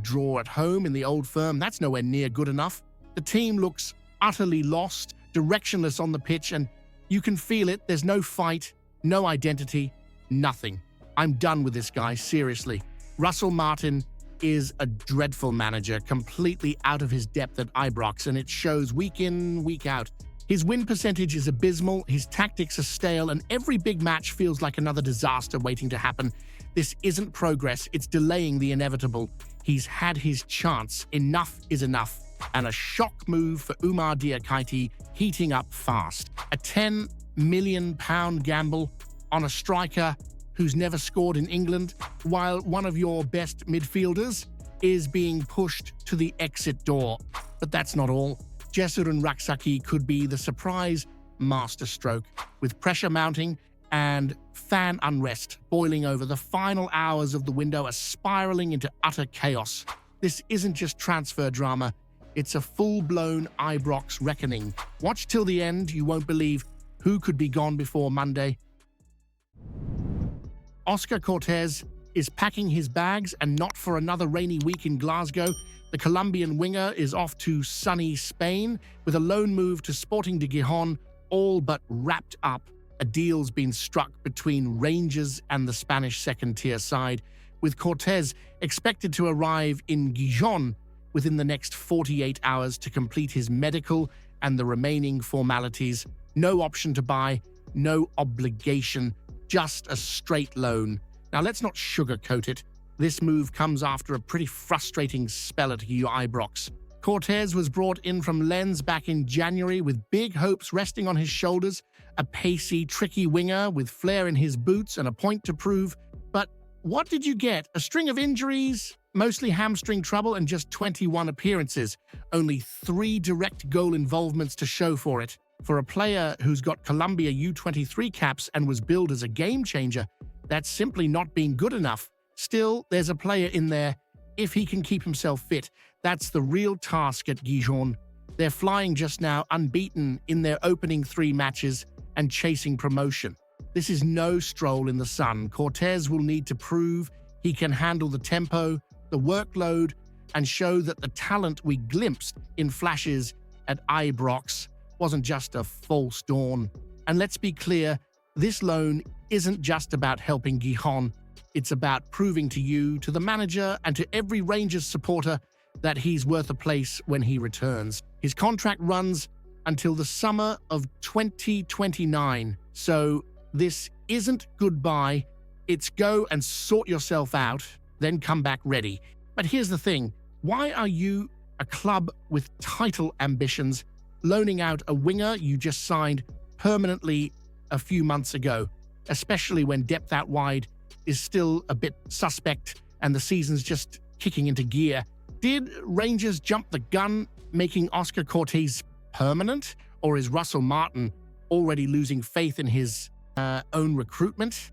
draw at home in the Old Firm, that's nowhere near good enough. The team looks utterly lost, directionless on the pitch, and you can feel it. There's no fight, no identity, nothing. I'm done with this guy, seriously. Russell Martin is a dreadful manager, completely out of his depth at Ibrox, and it shows week in, week out. His win percentage is abysmal, his tactics are stale, and every big match feels like another disaster waiting to happen. This isn't progress, it's delaying the inevitable. He's had his chance. Enough is enough. And a shock move for Umar Diakite heating up fast. A £10 million gamble on a striker who's never scored in England, while one of your best midfielders is being pushed to the exit door. But that's not all. Jesurun Rak-Sakyi could be the surprise masterstroke, with pressure mounting and fan unrest boiling over. The final hours of the window are spiraling into utter chaos. This isn't just transfer drama, it's a full-blown Ibrox reckoning. Watch till the end, you won't believe who could be gone before Monday. Oscar Cortés is packing his bags, and not for another rainy week in Glasgow. The Colombian winger is off to sunny Spain with a loan move to Sporting de Gijón, all but wrapped up. A deal's been struck between Rangers and the Spanish second-tier side, with Cortés expected to arrive in Gijón within the next 48 hours to complete his medical and the remaining formalities. No option to buy, no obligation, just a straight loan. Now let's not sugarcoat it. This move comes after a pretty frustrating spell at Ibrox. Cortés was brought in from Lens back in January with big hopes resting on his shoulders, a pacey, tricky winger with flair in his boots and a point to prove. But what did you get? A string of injuries, mostly hamstring trouble, and just 21 appearances. Only 3 direct goal involvements to show for it. For a player who's got Colombia U23 caps and was billed as a game changer, that's simply not been good enough. Still, there's a player in there. If he can keep himself fit, that's the real task at Gijón. They're flying just now, unbeaten in their opening 3 matches and chasing promotion. This is no stroll in the sun. Cortés will need to prove he can handle the tempo, the workload, and show that the talent we glimpsed in flashes at Ibrox wasn't just a false dawn. And let's be clear, this loan isn't just about helping Gijón. It's about proving to you, to the manager, and to every Rangers supporter that he's worth a place when he returns. His contract runs until the summer of 2029, so this isn't goodbye. It's go and sort yourself out, then come back ready. But here's the thing, why are you, a club with title ambitions, loaning out a winger you just signed permanently a few months ago, especially when depth out wide is still a bit suspect and the season's just kicking into gear? Did Rangers jump the gun, making Oscar Cortés permanent? Or is Russell Martin already losing faith in his own recruitment?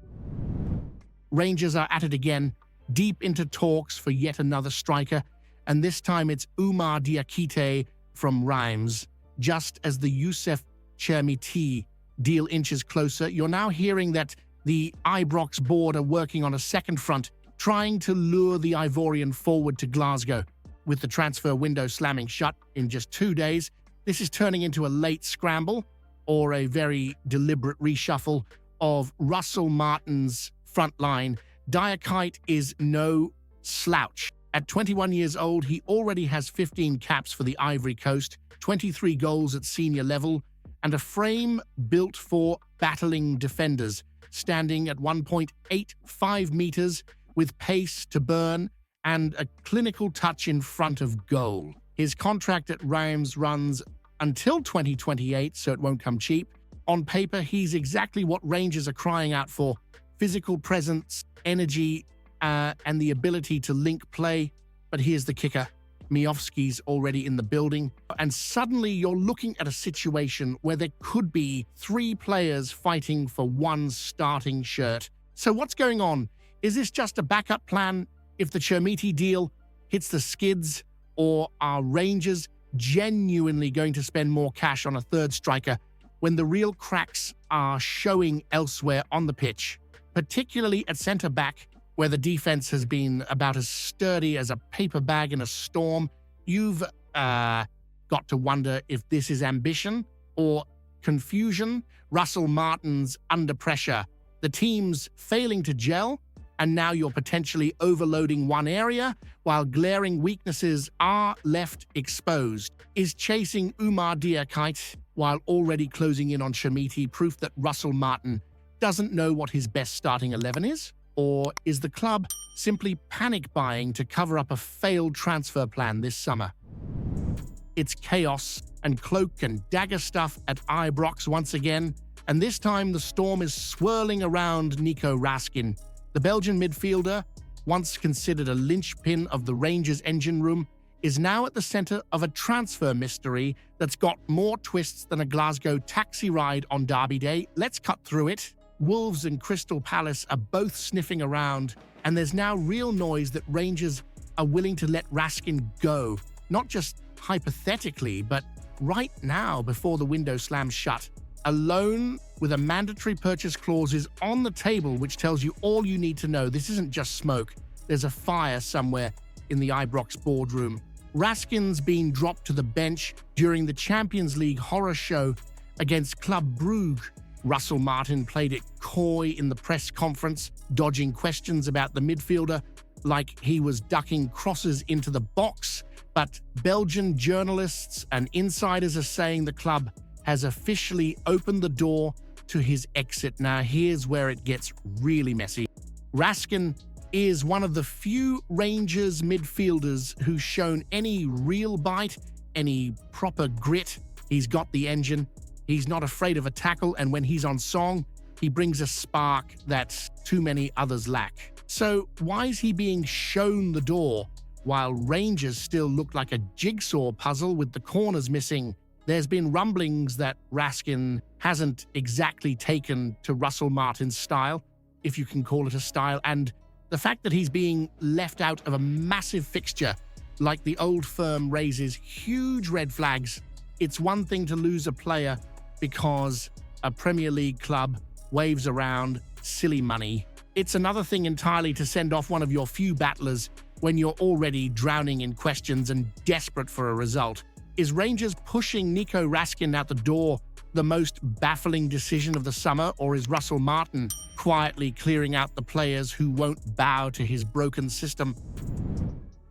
Rangers are at it again, deep into talks for yet another striker, and this time it's Umar Diakite from Reims. Just as the Youssef Chermiti deal inches closer, you're now hearing that the Ibrox board are working on a second front, trying to lure the Ivorian forward to Glasgow. With the transfer window slamming shut in just 2 days, this is turning into a late scramble or a very deliberate reshuffle of Russell Martin's front line. Diakite is no slouch. At 21 years old, he already has 15 caps for the Ivory Coast, 23 goals at senior level, and a frame built for battling defenders, standing at 1.85 meters with pace to burn and a clinical touch in front of goal. His contract at Reims runs until 2028, so it won't come cheap. On paper, he's exactly what Rangers are crying out for: physical presence, energy, and the ability to link play. But here's the kicker. Miovski's already in the building, and suddenly you're looking at a situation where there could be 3 players fighting for one starting shirt. So what's going on? Is this just a backup plan if the Chermiti deal hits the skids, or are Rangers genuinely going to spend more cash on a third striker when the real cracks are showing elsewhere on the pitch, particularly at centre-back? where the defense has been about as sturdy as a paper bag in a storm, you've got to wonder if this is ambition or confusion. Russell Martin's under pressure. The team's failing to gel, and now you're potentially overloading one area while glaring weaknesses are left exposed. Is chasing Umar Diakite while already closing in on Chermiti proof that Russell Martin doesn't know what his best starting 11 is? Or is the club simply panic buying to cover up a failed transfer plan this summer? It's chaos and cloak and dagger stuff at Ibrox once again, and this time the storm is swirling around Nico Raskin. The Belgian midfielder, once considered a linchpin of the Rangers' engine room, is now at the center of a transfer mystery that's got more twists than a Glasgow taxi ride on Derby Day. Let's cut through it. Wolves and Crystal Palace are both sniffing around, and there's now real noise that Rangers are willing to let Raskin go, not just hypothetically, but right now before the window slams shut. A loan with a mandatory purchase clause is on the table, which tells you all you need to know. This isn't just smoke. There's a fire somewhere in the Ibrox boardroom. Raskin's been dropped to the bench during the Champions League horror show against Club Brugge. Russell Martin played it coy in the press conference, dodging questions about the midfielder like he was ducking crosses into the box. But Belgian journalists and insiders are saying the club has officially opened the door to his exit. Now, here's where it gets really messy. Raskin is one of the few Rangers midfielders who's shown any real bite, any proper grit. He's got the engine. He's not afraid of a tackle, and when he's on song, he brings a spark that too many others lack. So why is he being shown the door while Rangers still look like a jigsaw puzzle with the corners missing? There's been rumblings that Raskin hasn't exactly taken to Russell Martin's style, if you can call it a style, and the fact that he's being left out of a massive fixture like the old firm raises huge red flags. It's one thing to lose a player because a Premier League club waves around silly money. It's another thing entirely to send off one of your few battlers when you're already drowning in questions and desperate for a result. Is Rangers pushing Nico Raskin out the door the most baffling decision of the summer, or is Russell Martin quietly clearing out the players who won't bow to his broken system?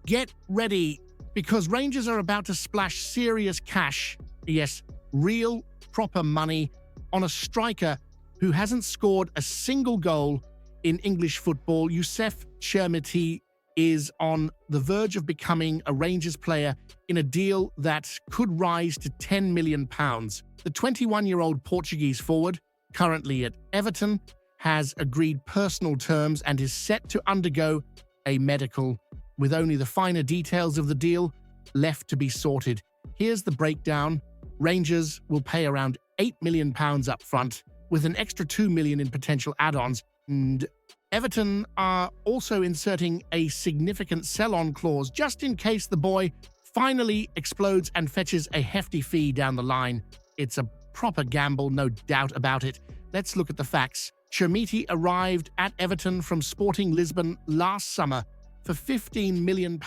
Get ready, because Rangers are about to splash serious cash, yes, real, proper money, on a striker who hasn't scored a single goal in English football. Youssef Chermiti is on the verge of becoming a Rangers player in a deal that could rise to £10 million. The 21-year-old Portuguese forward, currently at Everton, has agreed personal terms and is set to undergo a medical, with only the finer details of the deal left to be sorted. Here's the breakdown. Rangers will pay around £8 million up front, with an extra £2 million in potential add-ons, and Everton are also inserting a significant sell-on clause just in case the boy finally explodes and fetches a hefty fee down the line. It's a proper gamble, no doubt about it. Let's look at the facts. Chermiti arrived at Everton from Sporting Lisbon last summer for £15 million,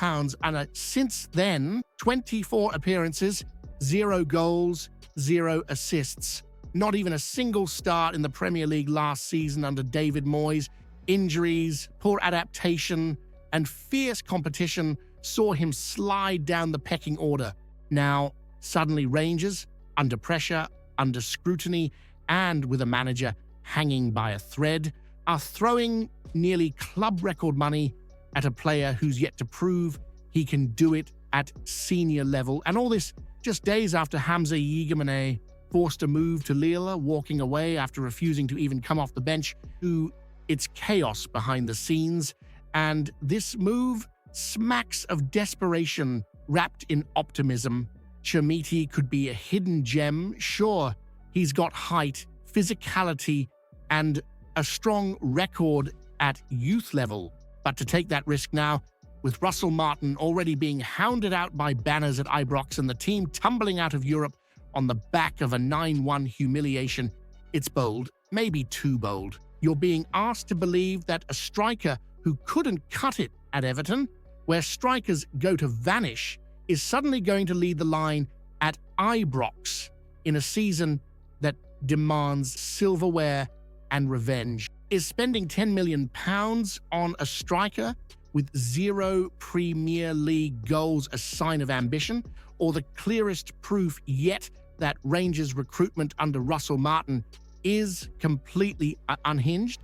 and since then, 24 appearances, 0 goals, 0 assists. Not even a single start in the Premier League last season under David Moyes. Injuries, poor adaptation, and fierce competition saw him slide down the pecking order. Now, suddenly Rangers, under pressure, under scrutiny, and with a manager hanging by a thread, are throwing nearly club record money at a player who's yet to prove he can do it at senior level. And all this just days after Hamza Yegamane forced a move to Lille, walking away after refusing to even come off the bench. It's chaos behind the scenes, and this move smacks of desperation wrapped in optimism. Chermiti could be a hidden gem. Sure, he's got height, physicality, and a strong record at youth level. But to take that risk now, with Russell Martin already being hounded out by banners at Ibrox and the team tumbling out of Europe on the back of a 9-1 humiliation, it's bold, maybe too bold. You're being asked to believe that a striker who couldn't cut it at Everton, where strikers go to vanish, is suddenly going to lead the line at Ibrox in a season that demands silverware and revenge. Is spending £10 million on a striker with 0 Premier League goals a sign of ambition, or the clearest proof yet that Rangers' recruitment under Russell Martin is completely unhinged?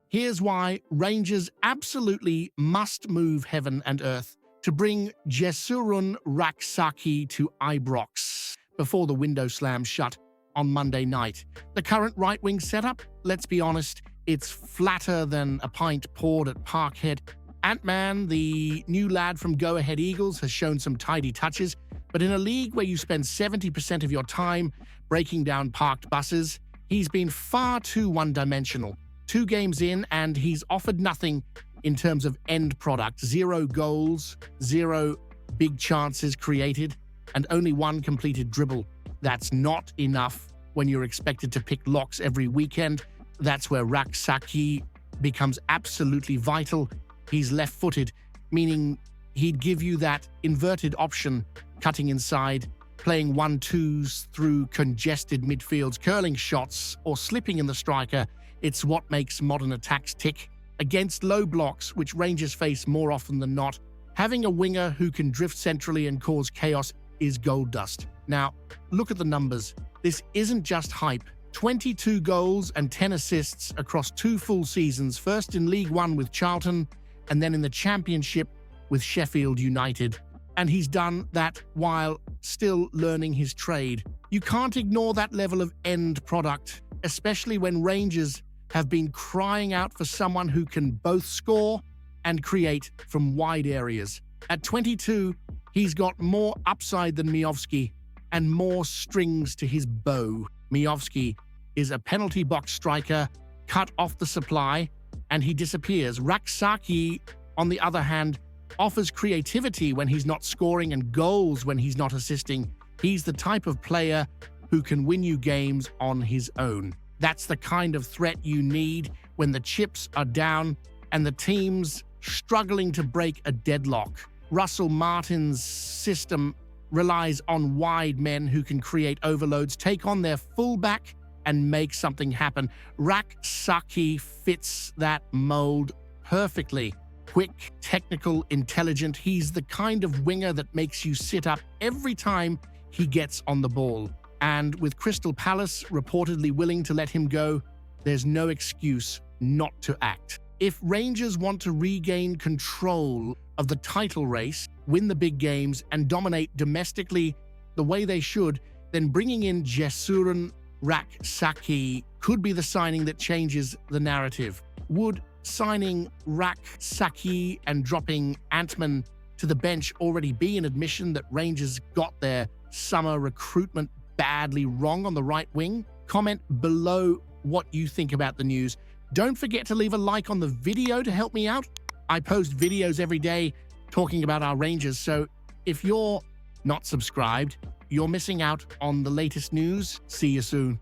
Here's why Rangers absolutely must move heaven and earth to bring Jesurun Rak-Sakyi to Ibrox before the window slams shut on Monday night. The current right-wing setup, let's be honest, it's flatter than a pint poured at Parkhead. Ant-Man, the new lad from Go Ahead Eagles, has shown some tidy touches, but in a league where you spend 70% of your time breaking down parked buses, he's been far too one-dimensional. 2 games in, and he's offered nothing in terms of end product. 0 goals, 0 big chances created, and only 1 completed dribble. That's not enough when you're expected to pick locks every weekend. That's where Rak-Sakyi becomes absolutely vital. He's left-footed, meaning he'd give you that inverted option, cutting inside, playing 1-2s through congested midfields, curling shots, or slipping in the striker. It's what makes modern attacks tick. Against low blocks, which Rangers face more often than not, having a winger who can drift centrally and cause chaos is gold dust. Now, look at the numbers. This isn't just hype. 22 goals and 10 assists across 2 full seasons, first in League One with Charlton, and then in the Championship with Sheffield United. And he's done that while still learning his trade. You can't ignore that level of end product, especially when Rangers have been crying out for someone who can both score and create from wide areas. At 22, he's got more upside than Miovski and more strings to his bow. Miovski is a penalty box striker, cut off the supply, and he disappears. Rak-Sakyi, on the other hand, offers creativity when he's not scoring and goals when he's not assisting. He's the type of player who can win you games on his own. That's the kind of threat you need when the chips are down and the team's struggling to break a deadlock. Russell Martin's system relies on wide men who can create overloads, take on their fullback, and make something happen. Rak-Sakyi fits that mold perfectly. Quick, technical, intelligent. He's the kind of winger that makes you sit up every time he gets on the ball. And with Crystal Palace reportedly willing to let him go, there's no excuse not to act. If Rangers want to regain control of the title race, win the big games, and dominate domestically the way they should, then bringing in Jesurun Rak-Sakyi could be the signing that changes the narrative. Would signing Rak-Sakyi and dropping Antman to the bench already be an admission that Rangers got their summer recruitment badly wrong on the right wing? Comment below what you think about the news. Don't forget to leave a like on the video to help me out. I post videos every day talking about our Rangers, so if you're not subscribed, you're missing out on the latest news. See you soon.